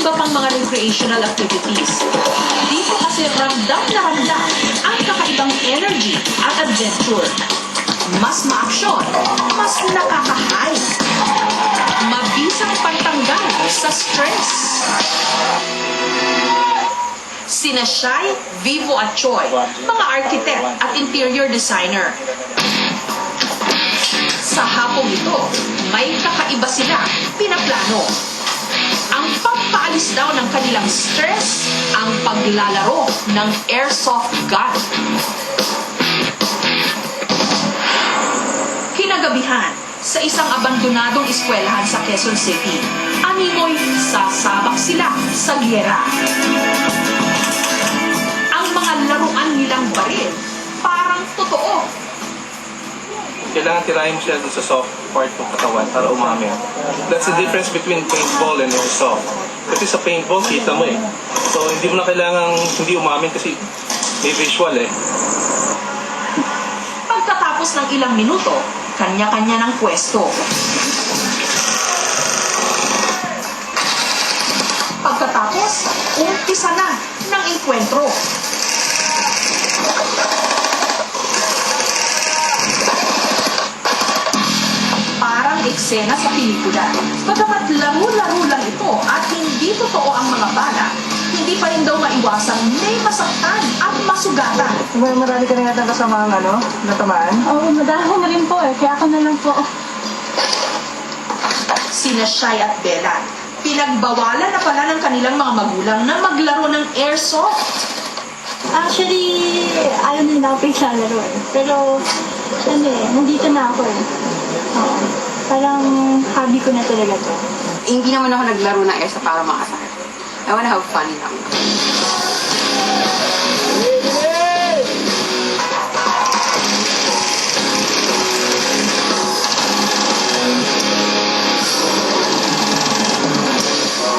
iba pang mga recreational activities. Dito kasi ramdam na ramdam ang kakaibang energy at adventure. Mas maaksyon, mas nakaka-high. Mabisang pantanggal sa stress. Sina Shai, Vivo at Choi, mga architect at interior designer. Sa hapong ito, may kakaiba sila pinaplano. Ang pagpaalis daw ng kanilang stress, ang paglalaro ng airsoft gun. Kinagabihan, sa isang abandonadong eskwelahan sa Quezon City, animoy sasabak sila sa giyera. Ang mga laruan nilang baril, parang totoo. Kailangan tirahin mo siya sa soft part ng katawan para umamin. That's the difference between paintball and airsoft. Kasi sa paintball, kita mo eh. So, hindi mo na kailangan hindi umamin kasi may visual eh. Pagkatapos ng ilang minuto, kanya-kanya ng pwesto. Pagkatapos, umpisa na ng enkwentro. Parang eksena sa pelikula. Bagamat laro-laro lang ito at hindi totoo ang mga bala, hindi pa rin daw maiwasang may masaktan at masugatan. Marami ka na yata kasama ang natamaan? Oo, madami na rin po eh. Kaya ako na lang po. Sina Shai at Bella, pinagbawalan na pala ng kanilang mga magulang na maglaro ng airsoft. Actually, ayaw na nila ako paglalaro eh. Pero, nandito na ako eh. Oo. Parang hobby ko na talaga to. Hindi naman ako naglaro ng airsoft para makasakit. I wanna have fun lang.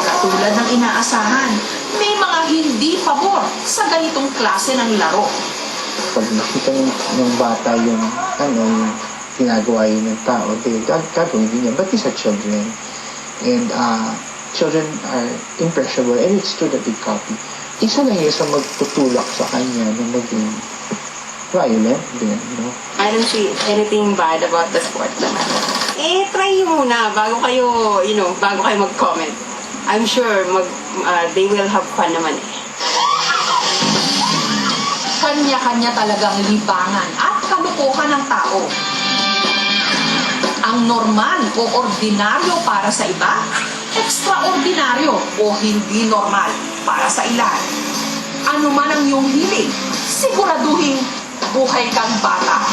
Katulad ng inaasahan, may mga hindi pabor sa ganitong klase ng laro. Pag nakita ng bata yung ginagawa yun ng tao, gagawin din yan. But these are children. And children are impressionable and it's true that they copy. Isa lang yun sa magtutulak sa kanya na maging violent din, no? I don't see anything bad about the sport naman. Try nyo muna bago kayo, bago kayo mag-comment. I'm sure they will have fun naman eh. Kanya-kanya talagang libangan at kalukuhan ng tao. Ang normal o ordinaryo para sa iba, ekstraordinaryo o hindi normal para sa ilan. Ano man ang iyong hilig, siguraduhin buhay kang bata.